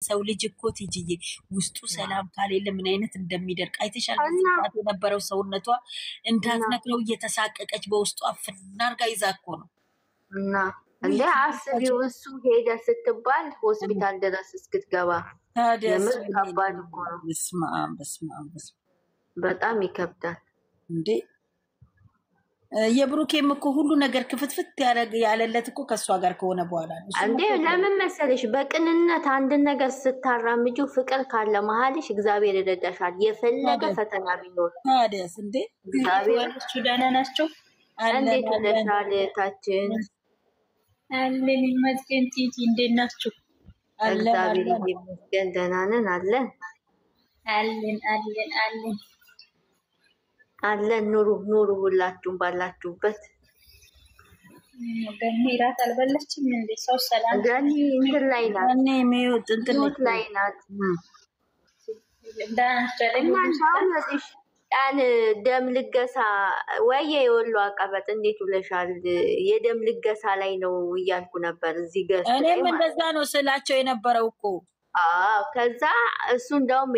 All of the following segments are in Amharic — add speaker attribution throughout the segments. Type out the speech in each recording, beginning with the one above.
Speaker 1: ሰው ልጅ እኮ ትይጂ ውስጡ ሰላም ካሌለ ምን አይነት እንደሚደርቅ አይተሻል። ከዚህት የነበረው ሰውነቷ እንዳትነክረው እየተሳቀቀች በውስጧ ፍናርጋ ይዛ እኮ ነው።
Speaker 2: እና እንደ አስቢው እሱ ሄደ ስትባል ሆስፒታል ድረስ እስክትገባ ለምን ከባድ እኮ ነው።
Speaker 1: በስመ አብ
Speaker 2: በጣም ይከብዳል
Speaker 1: እንዴ። የብሩኬም እኮ ሁሉ ነገር ክፍትፍት ያለለት እኮ ከሷ ጋር ከሆነ በኋላ ነው
Speaker 2: እንዴ። ለምን መሰለሽ በቅንነት አንድ ነገር ስታራምጁ ፍቅር ካለ መሀልሽ እግዚአብሔር ይረዳሻል። የፈለገ ፈተና ቢኖር
Speaker 1: ታዲያስ እንዴ
Speaker 2: እግዚአብሔር
Speaker 1: ደህና ናቸው።
Speaker 2: እንዴት ለሻለ ታችን
Speaker 3: አለን ይመስገን። ቲቲ እንዴት ናችሁ?
Speaker 2: እግዚአብሔር ይመስገን ደህና ነን አለን አለን። ኑሩ ሁላችሁም ባላችሁበት።
Speaker 3: ገኒ ራት አልበላችም እንዴ? ሰው ሰላም
Speaker 2: ገኒ እንትን ላይ ናት።
Speaker 1: እኔ የሚወጥ እንትን
Speaker 2: ላይ ናት። ያን ደም ልገሳ ወየ የወሎ አቀበጥ እንዴት ውለሻል? የደም ልገሳ ላይ ነው እያልኩ ነበር እዚህ ገስ
Speaker 1: እኔም እንደዛ ነው ስላቸው የነበረው እኮ።
Speaker 2: ከዛ እሱ እንደውም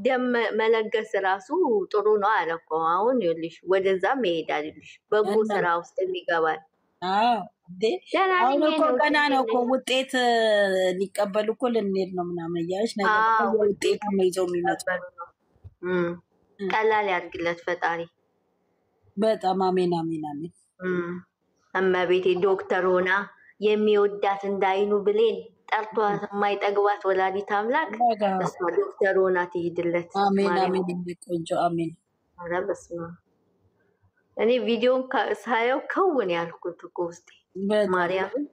Speaker 2: ደም መለገስ ራሱ ጥሩ ነው አለ እኮ። አሁን ይልሽ ወደዛም ይሄዳልልሽ በጎ ስራ ውስጥ ይገባል።
Speaker 1: አሁን እኮ ገና ነው እኮ ውጤት ሊቀበሉ እኮ ልንሄድ ነው ምናምን እያለች ነገር ውጤት ነው ይዘው የሚመጡ።
Speaker 2: ቀላል ያድርግለት ፈጣሪ
Speaker 1: በጣም አሜን።
Speaker 2: እመቤቴ ዶክተር ሆና የሚወዳት እንዳይኑ ብሌን ጠርቷት የማይጠግባት ወላዲት አምላክ እሷ ዶክተር ሆና ትሄድለት።
Speaker 1: አሜን ቆንጆ አሜን።
Speaker 2: ኧረ በስመ አብ እኔ ቪዲዮን ሳየው ከውን ያልኩት እኮ ውስጤ ማርያምን።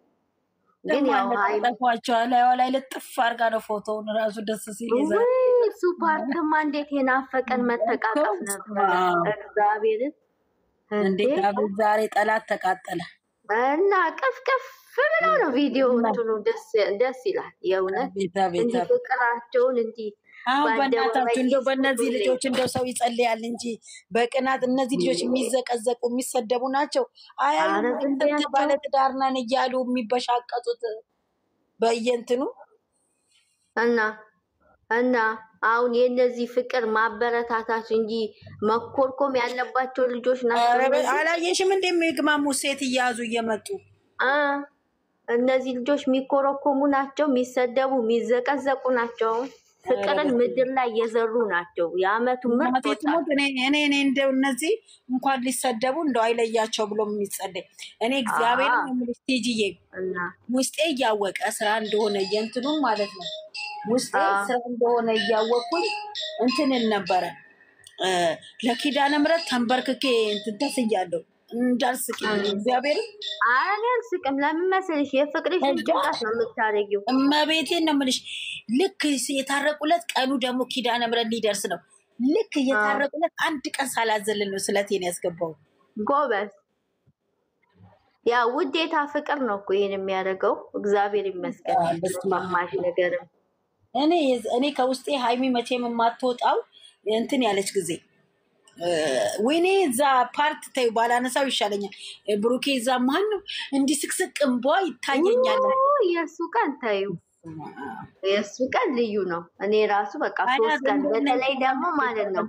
Speaker 2: ግን ያው
Speaker 1: አይተፋቸዋል ላይ ልጥፍ አድርጋ ነው ፎቶውን ራሱ ደስ ሲል ይዛል።
Speaker 2: እሱ ፓርትማ እንዴት የናፈቀን መተቃቀፍ ነበር። እግዚአብሔርን
Speaker 1: እንዴት ዛሬ ጠላት ተቃጠለ
Speaker 2: እና ቀፍቀፍ ብሎ ነው ቪዲዮ እንትኑ ደስ ይላል የእውነት። እንዲ ፍቅራቸውን እንዲ
Speaker 1: አሁን በእናታችሁ እንደው በእነዚህ ልጆች እንደው ሰው ይጸልያል እንጂ በቅናት እነዚህ ልጆች የሚዘቀዘቁ የሚሰደቡ ናቸው። ባለትዳር ነን እያሉ የሚበሻቀጡት በየእንትኑ እና አሁን የነዚህ ፍቅር ማበረታታት እንጂ መኮርኮም ያለባቸው ልጆች ናቸው። አላየሽም እንደሚግማሙ ሴት እያዙ እየመጡ
Speaker 2: እነዚህ ልጆች የሚኮረኮሙ ናቸው፣ የሚሰደቡ የሚዘቀዘቁ ናቸው። ፍቅርን ምድር ላይ የዘሩ ናቸው። የአመቱ ምርጥ
Speaker 1: እኔ እንደው እነዚህ እንኳን ሊሰደቡ እንደው አይለያቸው ብሎ የሚጸልይ እኔ እግዚአብሔር ነው የምልሽ ቲጂዬ። ውስጤ እያወቀ ስራ እንደሆነ የእንትኑ ማለት ነው ውስጤ ስራ እንደሆነ እያወቅኩኝ እንትንን ነበረ ለኪዳነ ምሕረት ተንበርክኬ እንትን ተስያለሁ እንዳልስቅ እግዚአብሔር
Speaker 2: አልስቅም። ለምን መሰለሽ የፍቅርሽ ጭንቀት ነው የምታረጊው።
Speaker 1: እመቤቴን ነው የምልሽ። ልክ የታረቁለት ቀኑ ደግሞ ኪዳነ ምሕረት ሊደርስ ነው። ልክ የታረቁለት አንድ ቀን ሳላዘልን ነው ስለቴን ያስገባው።
Speaker 2: ጎበዝ ያ ውዴታ ፍቅር ነው እኮ ይሄን የሚያደርገው። እግዚአብሔር ይመስገን። በስማማሽ ነገርም
Speaker 1: እኔ ከውስጤ ሃይሚ መቼም የማትወጣው እንትን ያለች ጊዜ ወይኔ እዛ ፓርት ተይው ባላነሳው ይሻለኛል። ብሩኬ እዛ ማን ነው እንዲህ ስቅስቅ እንቧ ይታየኛል።
Speaker 2: የእሱ ቀን ተይው የእሱ ቀን ልዩ ነው። እኔ ራሱ በቃ 3 ቀን በተለይ ደግሞ ማለት ነው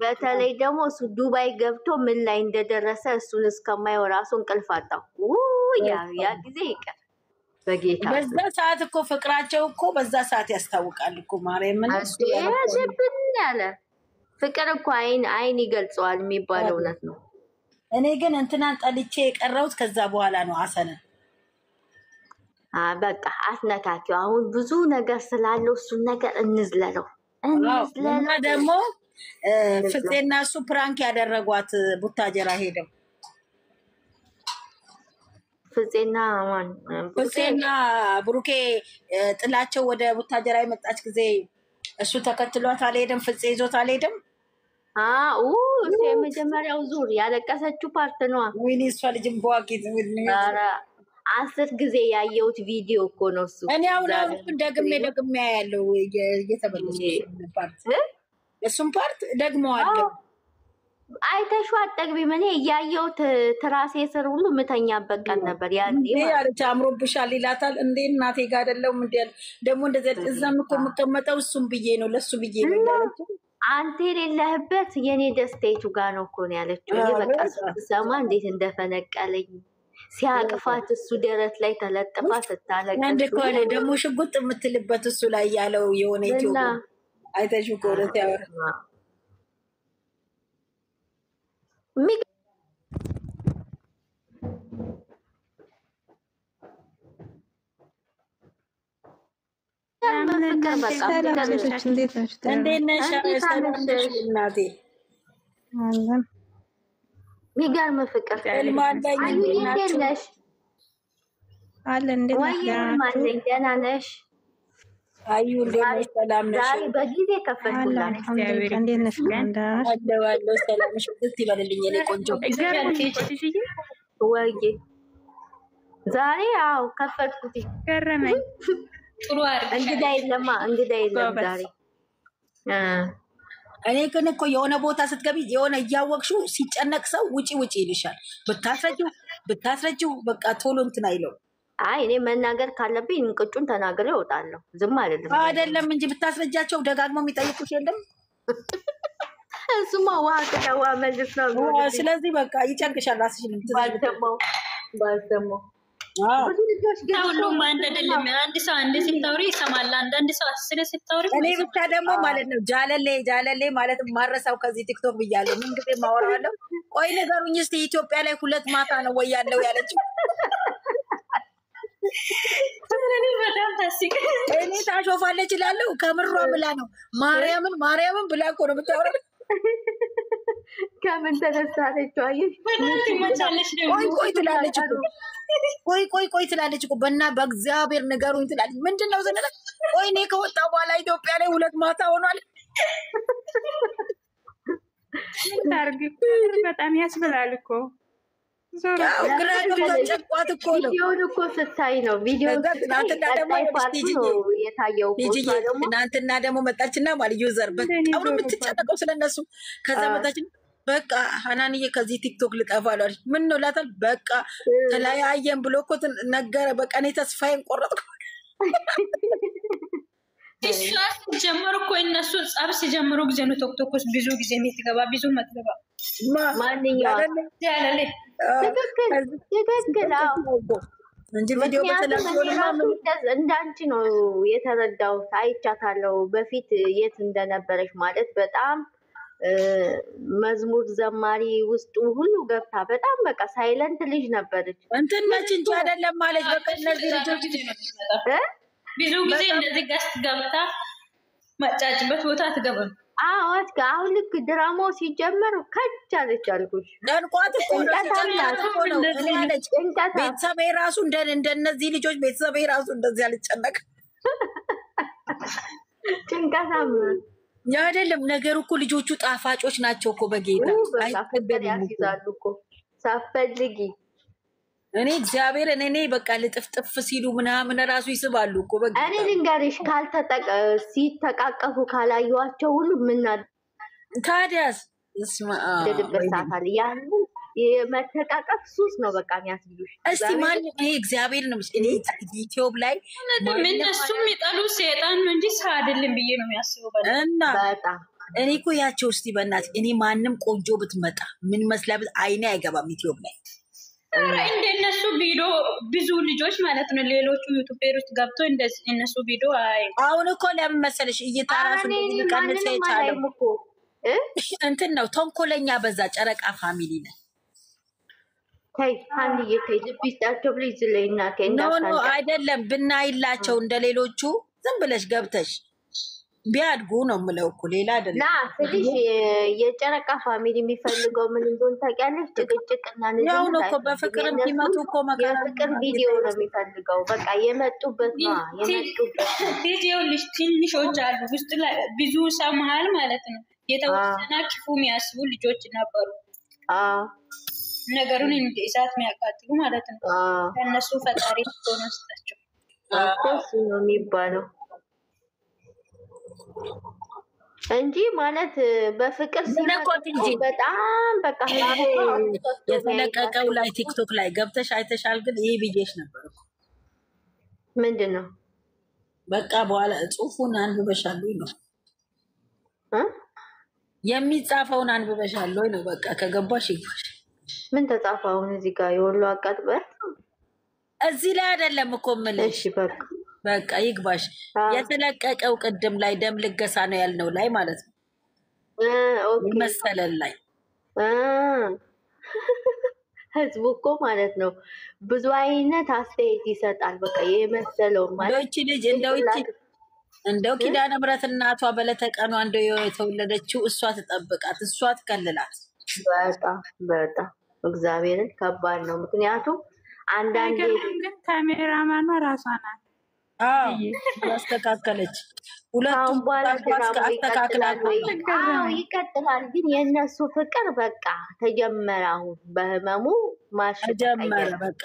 Speaker 2: በተለይ ደግሞ እሱ ዱባይ ገብቶ ምን ላይ እንደደረሰ እሱን እስከማየው ራሱ እንቅልፍ አጣው። ያ ጊዜ ይቀር በጌታ
Speaker 1: በዛ ሰዓት እኮ ፍቅራቸው እኮ በዛ ሰዓት ያስታውቃል እኮ ማርያምን
Speaker 2: ያጀብን ያለ ፍቅር እኮ አይን ይገልጸዋል የሚባለው እውነት ነው።
Speaker 1: እኔ ግን እንትናን ጠልቼ የቀረውት ከዛ በኋላ ነው አሰነ
Speaker 2: በቃ አስነካኪው። አሁን ብዙ ነገር ስላለው እሱን ነገር እንዝለለው
Speaker 1: እና ደግሞ ፍፄና እሱ ፕራንክ ያደረጓት ቡታጀራ ሄደው ፍፄና ብሩኬ ጥላቸው ወደ ቡታጀራ የመጣች ጊዜ እሱ ተከትሏት አልሄደም። ፍፄ ይዞት አልሄደም።
Speaker 2: እሱ የመጀመሪያው ዙር ያለቀሰችው ፓርት ነው።
Speaker 1: ወይኔ እሷ ልጅም በዋቂት
Speaker 2: 10 ጊዜ ያየሁት ቪዲዮ እኮ ነው እሱ።
Speaker 1: እኔ አሁን ደግሜ ያለው እየተበለሽ ፓርት እሱም ፓርት ደግሞ አለ
Speaker 2: አይተሽው አጠግቢም። እኔ እያየሁት ትራሴ ስር ሁሉ ምተኛበት ቀን ነበር ያኔ
Speaker 1: ያለች አምሮብሻል ይላታል። እንዴ እናቴ ጋር አይደለም እንዴ ደግሞ እንደዚህ እዛም እኮ የምቀመጠው እሱም ብዬ ነው ለሱ ብዬ ነው ያለችው።
Speaker 2: አንተ የሌለህበት የኔ ደስታይቱ ጋር ነው እኮ ነው ያለችው። እኔ በቃ ሰማ እንዴት እንደፈነቀለኝ ሲያቅፋት እሱ ደረት ላይ ተለጥፋ ስታለቅስ
Speaker 1: አንድ እኮ አለ ደግሞ ሽጉጥ የምትልበት እሱ ላይ ያለው የሆነ ኢትዮጵያ አይተሽው እኮ ነው ያወራ ሚገርም ፍቅር ደህና ነሽ? አዩ እንዴት ነሽ? ሰላም ነሽ? ዛሬ በጊዜ ከፈትኩላት። አለዋለሁ ሰላምሽ ብት ይበልልኝ የኔ ቆንጆ ወይ ዛሬ አዎ ከፈትኩት። ገረመኝ። ጥሩ አርግ። እንግዳ የለም ዛሬ። እኔ ግን እኮ የሆነ ቦታ ስትገቢ የሆነ እያወቅሽው ሲጨነቅ ሰው ውጪ ይልሻል። ብታስረጂው በቃ ቶሎ እንትን አይለው። አይ እኔ መናገር ካለብኝ እንቅጩን ተናግሬ እወጣለሁ። ዝም አይደለም እንጂ ብታስረጃቸው ደጋግመው የሚጠይቁሽ የለም። እሱማ ውሃ ከዳዋ መልስ ነው። ስለዚህ በቃ ይጨንቅሻል ራስሽን ባልተማው ሁሉም አንድ አይደለም። አንድ ሰው አንድ ሲታወሪ ይሰማል፣ አንዳንድ ሰው አስር ሲታወሪ። እኔ ብቻ ደግሞ ማለት ነው ጃለሌ ማለት ማረሳው ከዚህ ቲክቶክ ብያለሁ። ምን ጊዜ ማወራለሁ። ቆይ ንገሩኝ እስቲ ኢትዮጵያ ላይ 2 ማታ ነው ወይ ያለው ያለችው? በጣም ታስቂ። እኔ ታሾፋለች እላለሁ ከምሯ ብላ ነው ማርያምን ብላ እኮ ነው የምታወራው። ከምን ተነሳለች? አየሽ ቆይ ትላለች እኮ ቆይ ትላለች እኮ በእግዚአብሔር ንገሩኝ ትላለች። ምንድነው ዘነለ? ቆይ እኔ ከወጣሁ በኋላ ኢትዮጵያ ላይ 2 ማታ ሆኗል። ታርግ በጣም ያስብላል እኮ ጨቋት እኮ ነው። ቪዲዮውን እኮ ስታይ ነው ትናንትና ደግሞ መጣችና ማለት ዩዘር በጣም ነው የምትጨነቀው ስለነሱ። ከዛ መጣችን በቃ ሀናንዬ ከዚህ ቲክቶክ ልጠፋ አለች። ምን ነው ላታል። በቃ ተለያየን ብሎ እኮ ነገረ። በቃ እኔ ተስፋዬን ቆረጥኩ። ጀመሩ እኮ እነሱ ጸብ ሲጀምሩ ጊዜ ነው ቲክቶክ ውስጥ ብዙ ጊዜ የምትገባ ብዙ መትገባ ማንኛውም ያለለ ትክክል እንጂ ቪዲዮ እንዳንቺ ነው የተረዳሁት። አይቻታለሁ በፊት የት እንደነበረች ማለት በጣም መዝሙር ዘማሪ ውስጡ ሁሉ ገብታ በጣም በቃ ሳይለንት ልጅ ነበረች። እንትን ነች እንጂ አይደለም ማለት በቃ እነዚህ ልጆች ብዙ ጊዜ እንደዚህ ገስት ገብታ መጫጭበት ቦታ አትገባም። አሁን ልክ ድራማው ሲጀመር ከቻለች አልኩሽ። ደንቋት እኮ ነው ቤተሰቤ ራሱ እንደነዚህ ልጆች ቤተሰቤ ራሱ እንደዚህ አልጨነቅ ጭንቀታም አይደለም ነገሩ እኮ ልጆቹ ጣፋጮች ናቸው እኮ በጌታ አይተበያሉ እኮ ሳፈልጊ እኔ እግዚአብሔር እኔ በቃ ልጥፍጥፍ ሲሉ ምናምን ራሱ ይስባሉ እኮ በጌታ። እኔ ልንገርሽ ሲተቃቀፉ ካላዩዋቸው ሁሉ ምን ታዲያስ ደድበሳታል ያን የመተቃቀፍ ሱስ ነው በቃ የሚያስብሉሽ። እስቲ ማን ይሄ እግዚአብሔር ነው እኔ ዩቲዩብ ላይ ምን እሱም ይጣሉ ሰይጣን ነው እንጂ ሰው አይደለም ብዬ ነው የሚያስበው እና በጣም እኔ እኮ ያቸው እስቲ በእናትህ እኔ ማንም ቆንጆ ብትመጣ ምን መስላበት አይኔ አይገባም ዩቲዩብ ላይ። እንደነሱ ቪዲዮ ብዙ ልጆች ማለት ነው ሌሎቹ ዩቲዩበሮች ገብቶ እንደዚህ እነሱ ቪዲዮ አሁን እኮ ለምን መሰለሽ እየታራሱ እንደሚቀንስ ይቻላል እኮ እንትን ነው ተንኮለኛ በዛ ጨረቃ ፋሚሊ ነው። ታይ አንድ የታይ ልብስታቸው ብለሽ ለይና ከእንዳታ አይደለም ብናይላቸው እንደሌሎቹ ዝም ብለሽ ገብተሽ ቢያድጉ ነው የምለው እኮ ሌላ አይደለም። ና ስለዚህ የጨረቃ ፋሚሊ የሚፈልገው ምን እንደሆነ ታውቂያለሽ? ጭቅጭቅና ነው ነው እኮ በፍቅር ሲመጡ እኮ መከራ ፍቅር ቪዲዮ ነው የሚፈልገው። በቃ የመጡበት ቪዲዮ ልጅ ትንሾች አሉ ውስጥ ላይ ብዙ ሰው መሀል ማለት ነው የተወሰነ ክፉ የሚያስቡ ልጆች ነበሩ። ነገሩን እንደ እሳት የሚያቃጥሉ ማለት ነው። ከነሱ ፈጣሪ ተነስታቸው እኮ ነው የሚባለው።
Speaker 2: እንጂ ማለት በፍቅር ሲመጡ በጣም በቃ
Speaker 1: የተለቀቀው ላይ ቲክቶክ ላይ ገብተሽ አይተሻል? ግን ይሄ ብዬሽ ነበር እኮ
Speaker 2: ምንድን ነው
Speaker 1: በቃ በኋላ ጽሁፉን አንብበሻል ወይ ነው የሚጻፈውን አንብበሻል ወይ ነው በቃ ከገባሽ ይግባሽ።
Speaker 2: ምን ተጻፈ አሁን እዚህ ጋር የወሎ አቃጥበር
Speaker 1: እዚህ ላይ አይደለም እኮ የምልሽ።
Speaker 2: እሺ
Speaker 1: በቃ ይግባሽ። የተለቀቀው ቅድም ላይ ደም ልገሳ ነው ያልነው ላይ ማለት ነው። ኦኬ መሰለን ላይ ህዝቡ እኮ ማለት ነው ብዙ አይነት አስተያየት ይሰጣል። በቃ የመሰለው ማለት ልጅ እንደው ኪዳነ ምሕረት እናቷ በለተቀኗ እንደው የተወለደችው እሷ ትጠብቃት፣ እሷ ትከልላት።
Speaker 2: በጣም እግዚአብሔርን ከባድ ነው። ምክንያቱም አንዳንዴ
Speaker 3: ግን ካሜራማኗ ራሷ ናት
Speaker 1: ያስተካከለች።
Speaker 2: ሁለቱም ይቀጥላል። ግን የእነሱ ፍቅር በቃ ተጀመረ። አሁን በህመሙ
Speaker 1: ተጀመረ። በቃ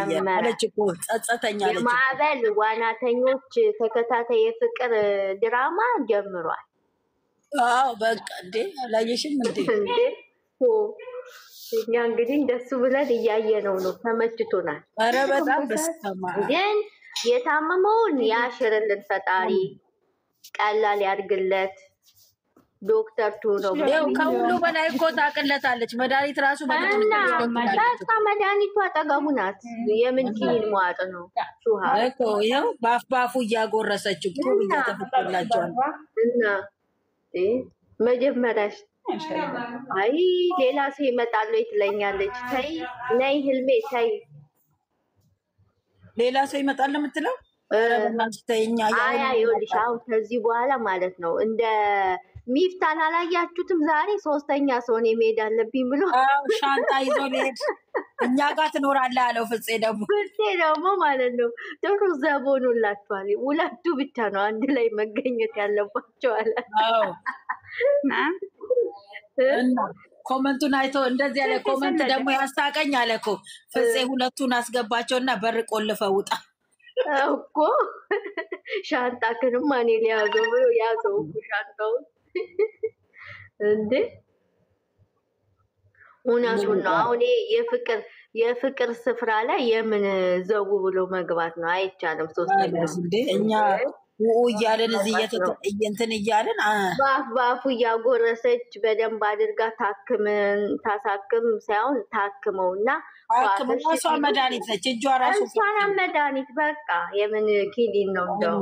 Speaker 1: ጀመረች እኮ ጸጸተኛ ነች።
Speaker 2: የማዕበል ዋናተኞች ተከታታይ የፍቅር ድራማ ጀምሯል።
Speaker 1: በቃ እንዴ አላየሽም እንዴ?
Speaker 2: እኛ እንግዲህ እንደሱ ብለን እያየነው ነው። ተመችቶናል።
Speaker 1: ኧረ በጣም በስተማ
Speaker 2: ግን የታመመውን ያሽርልን ፈጣሪ፣ ቀላል ያድርግለት። ዶክተር ቱ ነው
Speaker 1: ከሁሉ በላይ እኮ ታቅለታለች። መድኃኒት ራሱ
Speaker 2: መድኃኒቱ አጠገቡ ናት። የምን ኪኒን መዋጥ ነው?
Speaker 1: ይኸው በአፉ እያጎረሰች እኮ እየተፈጠላቸዋል።
Speaker 2: እና መጀመሪያሽ አይ ሌላ ሰው ይመጣል ትለኛለች። ተይ ነይ ህልሜ ተይ
Speaker 1: ሌላ ሰው ይመጣል ነው የምትለው?
Speaker 2: ይኸውልሽ አሁን ከዚህ በኋላ ማለት ነው እንደ ሚፍታን አላያችሁትም? ዛሬ ሶስተኛ ሰው እኔ መሄድ አለብኝ ብሎ
Speaker 1: ሻንጣ ይዞ ሊሄድ እኛ ጋር ትኖራለህ አለው። ፍፄ ደግሞ
Speaker 2: ማለት ነው ጥሩ ዘቦኑላችኋል። ሁለቱ ብቻ ነው አንድ ላይ መገኘት ያለባቸው አለ።
Speaker 1: ኮመንቱን አይቶ እንደዚህ ያለ ኮመንት ደግሞ ያስታቀኝ አለ እኮ ፍፄ ሁለቱን አስገባቸውና በር ቆልፈው ውጣ
Speaker 2: እኮ ሻንጣክንም ማን ሊያዘው ብሎ ያዘው እኮ ሻንጣውን እንዴ እውነቱን ነው። አሁን የፍቅር ስፍራ ላይ የምን ዘው ብሎ መግባት ነው? አይቻልም።
Speaker 1: እኛ እያለን እዚህ እንትን እያለን
Speaker 2: በአፉ እያጎረሰች በደንብ አድርጋ ታሳክም ሳይሆን ታክመው እና
Speaker 1: እሷ መድኃኒት ነች። እጇ ራሱ
Speaker 2: እሷን መድኃኒት በቃ የምን ኪኒን ነው እንደው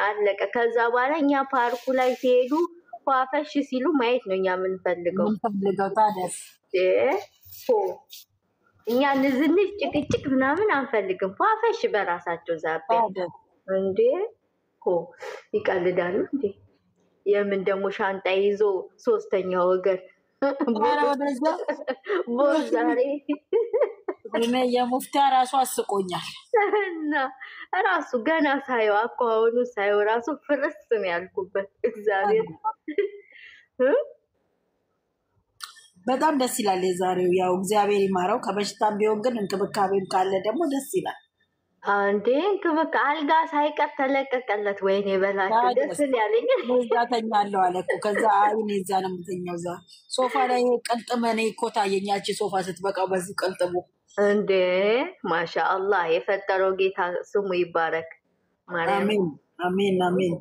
Speaker 2: አለቀ። ከዛ በኋላ እኛ ፓርኩ ላይ ሲሄዱ ፏፈሽ ሲሉ ማየት ነው እኛ የምንፈልገው።
Speaker 1: ታዲያስ
Speaker 2: እኛ ንዝንሽ ጭቅጭቅ ምናምን አንፈልግም። ፏፈሽ በራሳቸው ዛቤ እንዴ ይቀልዳሉ እንዴ? የምን ደግሞ ሻንጣ ይዞ ሶስተኛ ወገን ዛሬ
Speaker 1: የሙፍታ ራሱ አስቆኛል።
Speaker 2: እና ራሱ ገና ሳየው አኳኋኑ ሳየው ራሱ ፍርስ ነው ያልኩበት። እግዚአብሔር
Speaker 1: በጣም ደስ ይላል የዛሬው። ያው እግዚአብሔር ይማረው። ከበሽታም ቢሆን ግን እንክብካቤም ካለ ደግሞ ደስ ይላል።
Speaker 2: አንዴ እንክብካቤ አልጋ ሳይቀር ተለቀቀለት። ወይኔ በላቸው ደስ ያለኝ
Speaker 1: ተኛለሁ አለ እኮ። ከዛ አይኔ እዛ ነው የምተኛው እዛ ሶፋ ላይ ቀልጥመኔ እኮ ታየኛች ሶፋ ስትበቃው በዚህ ቀልጥሙ
Speaker 2: እንዴ ማሻአላህ የፈጠረው ጌታ ስሙ ይባረክ።
Speaker 1: አሜን አሜን አሜን።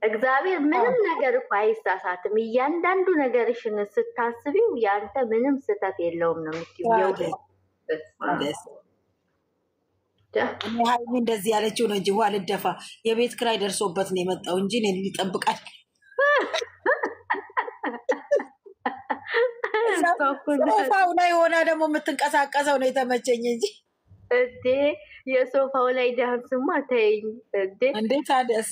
Speaker 2: እግዚአብሔር ምንም ነገር እኮ አይሳሳትም። እያንዳንዱ ነገርሽን ስታስቢው ያንተ ምንም ስህተት የለውም ነው የምትይው።
Speaker 1: ሀይሚ እንደዚህ ያለችው ነው እንጂ ውሃ ልደፋ የቤት ክራይ ደርሶበት ነው የመጣው እንጂ እኔን ሊጠብቃል። ሶፋው ላይ ሆና ደግሞ የምትንቀሳቀሰው ነው የተመቸኝ እንጂ
Speaker 2: እንዴ የሶፋው ላይ ዳንስማ ተይኝ እንዴ ታዲያስ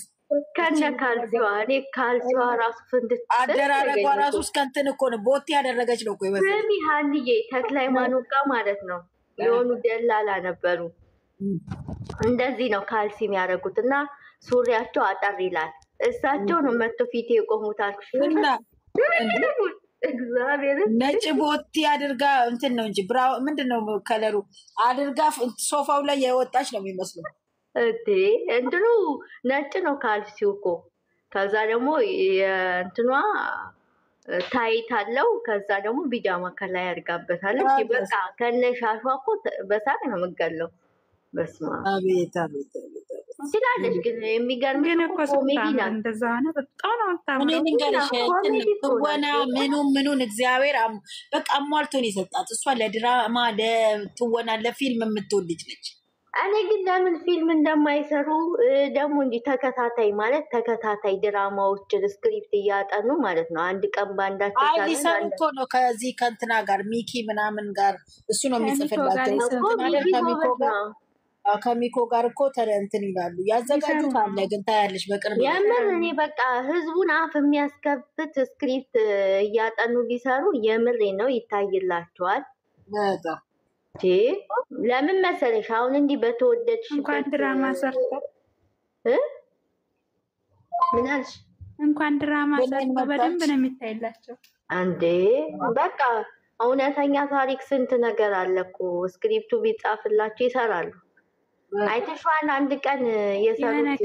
Speaker 2: ከነ ካልሲዋ እኔ ካልሲዋ ራሱ ፍንድት
Speaker 1: አደራረጓ ራሱ እስከ እንትን እኮ ነው ቦቴ ያደረገች ነው እኮ ይመስል።
Speaker 2: ስሚ ሀንዬ ተክለ ሃይማኖት ጋር ማለት ነው የሆኑ ደላላ ነበሩ። እንደዚህ ነው ካልሲ የሚያደርጉት እና ሱሪያቸው አጠር ይላል። እሳቸው ነው መጥቶ ፊቴ የቆሙት አልኩሽ። እግዚአብሔር
Speaker 1: ነጭ ቦቴ አድርጋ እንትን ነው እንጂ ብራ ምንድነው ከለሩ አድርጋ ሶፋው ላይ የወጣች ነው የሚመስለው።
Speaker 2: እንትኑ ነጭ ነው ካልሲው እኮ ከዛ ደግሞ የእንትኗ ታይት አለው። ከዛ ደግሞ ቢጃማ ከላይ አድርጋበታለች። በቃ ከነሻሿ እኮ በሳቅ ነው የምገለው። በስመ አብ
Speaker 1: አቤት አቤት አቤት
Speaker 2: ትላለች። ግን የሚገርምሽ እኮ ኮሜዲ ናት።
Speaker 3: እንደዛ ነው በጣም ነው
Speaker 1: እኔ ልንገርሽ ትወና ምኑን እግዚአብሔር በቃ አሟልቶን የሰጣት እሷ ለድራማ ለትወና ለፊልም የምትወድ ልጅ ነች።
Speaker 2: እኔ ግን ለምን ፊልም እንደማይሰሩ ደግሞ እንጂ ተከታታይ ማለት ተከታታይ ድራማዎችን ስክሪፕት እያጠኑ ማለት ነው። አንድ ቀን ባንዳቸው
Speaker 1: አይ ሊሰሩ እኮ ነው ከዚህ ከእንትና ጋር ሚኪ ምናምን ጋር እሱ ነው የሚጽፍላቸው። ከሚኮ ጋር እኮ እንትን ይላሉ ያዘጋጁት አለ። ግን ታያለሽ በቅርብ
Speaker 2: የምር እኔ በቃ ህዝቡን አፍ የሚያስከፍት ስክሪፕት እያጠኑ ቢሰሩ የምሬ ነው ይታይላቸዋል።
Speaker 1: በጣም
Speaker 2: ለምን መሰለሽ አሁን እንዲህ በተወደድሽ
Speaker 3: እንኳን ድራማ ሰርተው
Speaker 2: ምን አልሽ?
Speaker 3: እንኳን ድራማ ሰርተው በደንብ ነው የሚታይላቸው።
Speaker 2: አንዴ በቃ እውነተኛ ታሪክ ስንት ነገር አለ እኮ ስክሪፕቱ ቢጻፍላቸው ይሰራሉ። አይተሽዋል? አንድ ቀን የሰሩት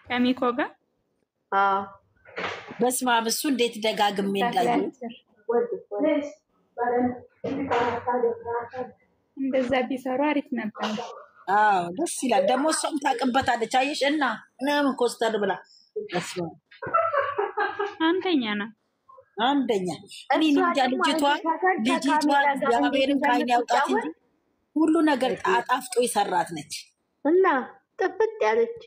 Speaker 3: ከሚኮ ጋር
Speaker 1: በስመ አብ እሱ እንዴት ደጋግሜ እንዳየው
Speaker 3: እንደዛ ቢሰሩ አሪፍ ነበር።
Speaker 1: አዎ ደስ ይላል። ደግሞ እሷም ታውቅበታለች። አየሽ እና ምናምን ኮስተር ብላ አንደኛ እኔ እንጃ ልጅቷ እግዚአብሔርን ከዓይን ያውጣት እንጂ ሁሉ ነገር አጣፍጦ የሰራት ነች
Speaker 2: እና ጥፍጥ ያለች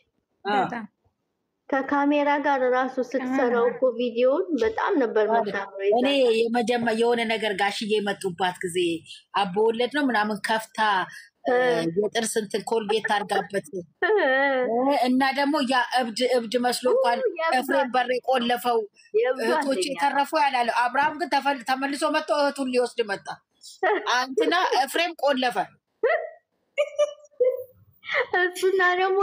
Speaker 2: ከካሜራ ጋር ራሱ ስትሰራው እኮ ቪዲዮን በጣም ነበር መታወቅ።
Speaker 1: እኔ የሆነ ነገር ጋሽዬ የመጡባት ጊዜ አቦ ወለድ ነው ምናምን ከፍታ የጥርስ እንትን ኮልጌት አድርጋበት እና ደግሞ ያ እብድ መስሎ እንኳን ኤፍሬም በር ቆለፈው እህቶች የተረፉ ያላለው አብርሃም ግን ተመልሶ መጥቶ እህቱን ሊወስድ መጣ። አንተና ኤፍሬም ቆለፈ
Speaker 2: እሱና ደግሞ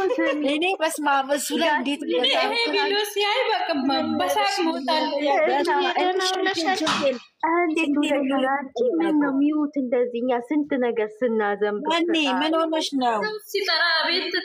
Speaker 1: እኔ በስመ አብ እሱ ላይ እንዴት
Speaker 4: ቪዲዮ ሲያይ በቃ በሳቅ ሞታል።
Speaker 2: ምን ነው ሚውት እንደዚህኛ ስንት ነገር ስናዘምብ
Speaker 1: ምን ሆነሽ ነው
Speaker 4: ሲጠራ ቤት